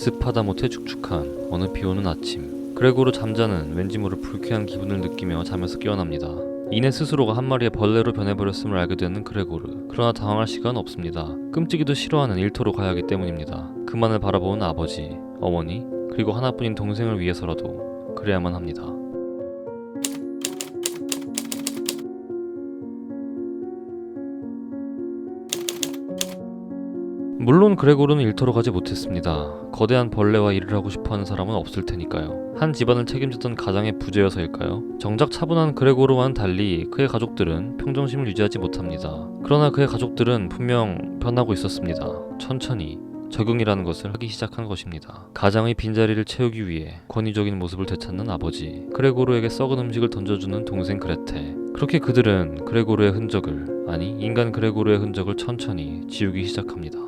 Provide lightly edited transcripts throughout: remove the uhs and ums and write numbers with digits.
습하다 못해 축축한 어느 비오는 아침, 그레고르 잠자는 왠지 모를 불쾌한 기분을 느끼며 잠에서 깨어납니다. 이내 스스로가 한 마리의 벌레로 변해버렸음을 알게 되는 그레고르. 그러나 당황할 시간 없습니다. 끔찍이도 싫어하는 일터로 가야 하기 때문입니다. 그만을 바라보는 아버지, 어머니, 그리고 하나뿐인 동생을 위해서라도 그래야만 합니다. 물론 그레고르는 일터로 가지 못했습니다. 거대한 벌레와 일을 하고 싶어하는 사람은 없을 테니까요. 한 집안을 책임졌던 가장의 부재여서일까요? 정작 차분한 그레고르와는 달리 그의 가족들은 평정심을 유지하지 못합니다. 그러나 그의 가족들은 분명 변하고 있었습니다. 천천히 적응이라는 것을 하기 시작한 것입니다. 가장의 빈자리를 채우기 위해 권위적인 모습을 되찾는 아버지, 그레고르에게 썩은 음식을 던져주는 동생 그레테. 그렇게 그들은 그레고르의 흔적을, 아니 인간 그레고르의 흔적을 천천히 지우기 시작합니다.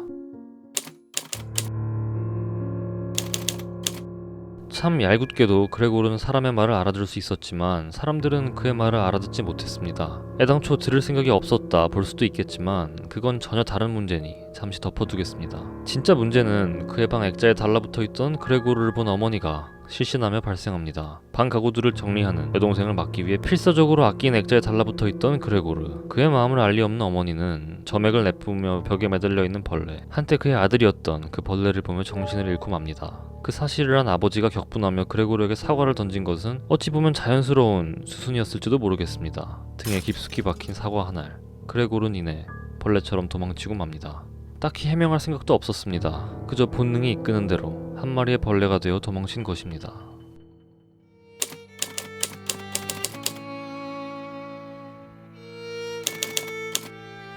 참 얄궂게도 그레고르는 사람의 말을 알아들을 수 있었지만 사람들은 그의 말을 알아듣지 못했습니다. 애당초 들을 생각이 없었다 볼 수도 있겠지만 그건 전혀 다른 문제니 잠시 덮어두겠습니다. 진짜 문제는 그의 방 액자에 달라붙어 있던 그레고르를 본 어머니가 실신하며 발생합니다. 방 가구들을 정리하는 여동생을 맡기 위해 필사적으로 아낀 액자에 달라붙어 있던 그레고르. 그의 마음을 알 리 없는 어머니는 점액을 내뿜으며 벽에 매달려 있는 벌레, 한때 그의 아들이었던 그 벌레를 보며 정신을 잃고 맙니다. 그 사실을 한 아버지가 격분하며 그레고르에게 사과를 던진 것은 어찌 보면 자연스러운 수순이었을지도 모르겠습니다. 등에 깊숙이 박힌 사과 한 알, 그레고르는 이내 벌레처럼 도망치고 맙니다. 딱히 해명할 생각도 없었습니다. 그저 본능이 이끄는 대로 한 마리의 벌레가 되어 도망친 것입니다.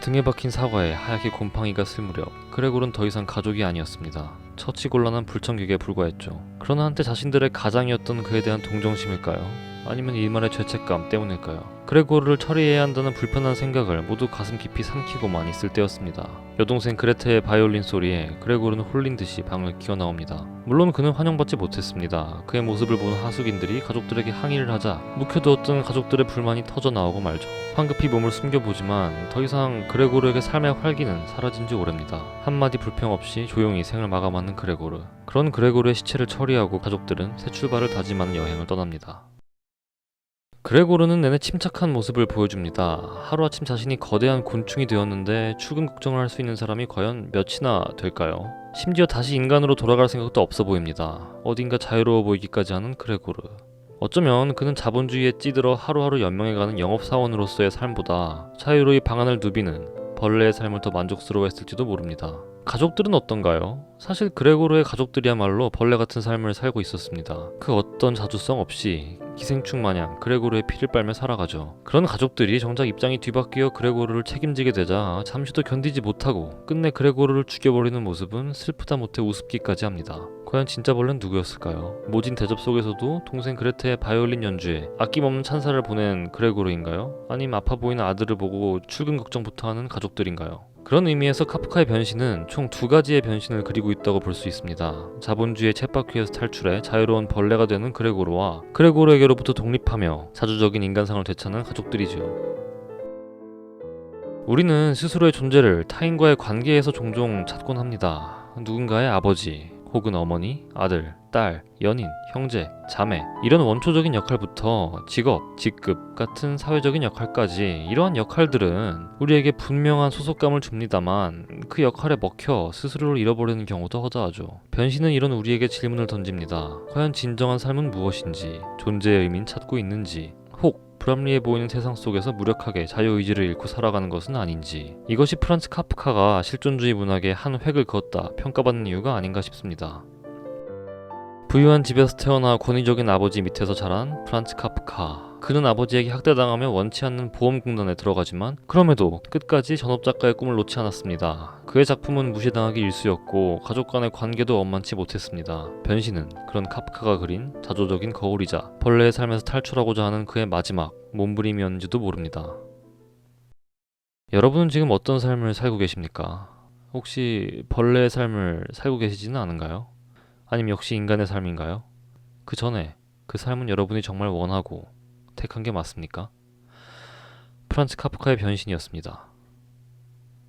등에 박힌 사과에 하얗게 곰팡이가 슬 무렵 그레고르는 더 이상 가족이 아니었습니다. 처치곤란한 불청객에 불과했죠. 그러나 한때 자신들의 가장이었던 그에 대한 동정심일까요? 아니면 일말의 죄책감 때문일까요? 그레고르를 처리해야 한다는 불편한 생각을 모두 가슴 깊이 삼키고만 있을 때였습니다. 여동생 그레테의 바이올린 소리에 그레고르는 홀린 듯이 방을 기어나옵니다. 물론 그는 환영받지 못했습니다. 그의 모습을 보는 하숙인들이 가족들에게 항의를 하자 묵혀두었던 가족들의 불만이 터져나오고 말죠. 황급히 몸을 숨겨보지만 더 이상 그레고르에게 삶의 활기는 사라진 지 오래입니다. 한마디 불평 없이 조용히 생을 마감하는 그레고르. 그런 그레고르의 시체를 처리하고 가족들은 새 출발을 다짐하는 여행을 떠납니다. 그레고르는 내내 침착한 모습을 보여줍니다. 하루아침 자신이 거대한 곤충이 되었는데 출근 걱정을 할 수 있는 사람이 과연 몇이나 될까요? 심지어 다시 인간으로 돌아갈 생각도 없어 보입니다. 어딘가 자유로워 보이기까지 하는 그레고르. 어쩌면 그는 자본주의에 찌들어 하루하루 연명해가는 영업사원으로서의 삶보다 자유로이 방안을 누비는 벌레의 삶을 더 만족스러워했을지도 모릅니다. 가족들은 어떤가요? 사실 그레고르의 가족들이야말로 벌레 같은 삶을 살고 있었습니다. 그 어떤 자주성 없이 기생충 마냥 그레고르의 피를 빨며 살아가죠. 그런 가족들이 정작 입장이 뒤바뀌어 그레고르를 책임지게 되자 잠시도 견디지 못하고 끝내 그레고르를 죽여버리는 모습은 슬프다 못해 우습기까지 합니다. 과연 진짜 벌레는 누구였을까요? 모진 대접 속에서도 동생 그레테의 바이올린 연주에 아낌없는 찬사를 보낸 그레고르인가요? 아님 아파 보이는 아들을 보고 출근 걱정부터 하는 가족들인가요? 그런 의미에서 카프카의 변신은 총 두 가지의 변신을 그리고 있다고 볼 수 있습니다. 자본주의의 쳇바퀴에서 탈출해 자유로운 벌레가 되는 그레고르와 그레고르에게로부터 독립하며 자주적인 인간상을 되찾는 가족들이죠. 우리는 스스로의 존재를 타인과의 관계에서 종종 찾곤 합니다. 누군가의 아버지, 혹은 어머니, 아들, 딸, 연인, 형제, 자매 이런 원초적인 역할부터 직업, 직급 같은 사회적인 역할까지 이러한 역할들은 우리에게 분명한 소속감을 줍니다만 그 역할에 먹혀 스스로를 잃어버리는 경우도 허다하죠. 변신은 이런 우리에게 질문을 던집니다. 과연 진정한 삶은 무엇인지, 존재의 의미는 찾고 있는지, 혹 불합리해 보이는 세상 속에서 무력하게 자유의지를 잃고 살아가는 것은 아닌지. 이것이 프란츠 카프카가 실존주의 문학에 한 획을 그었다 평가받는 이유가 아닌가 싶습니다. 부유한 집에서 태어나 권위적인 아버지 밑에서 자란 프란츠 카프카. 그는 아버지에게 학대당하며 원치 않는 보험공단에 들어가지만 그럼에도 끝까지 전업작가의 꿈을 놓지 않았습니다. 그의 작품은 무시당하기 일쑤였고 가족 간의 관계도 원만치 못했습니다. 변신은 그런 카프카가 그린 자조적인 거울이자 벌레의 삶에서 탈출하고자 하는 그의 마지막 몸부림이었는지도 모릅니다. 여러분은 지금 어떤 삶을 살고 계십니까? 혹시 벌레의 삶을 살고 계시지는 않은가요? 아니면 역시 인간의 삶인가요? 그 전에 그 삶은 여러분이 정말 원하고 택한 게 맞습니까? 프란츠 카프카의 변신이었습니다.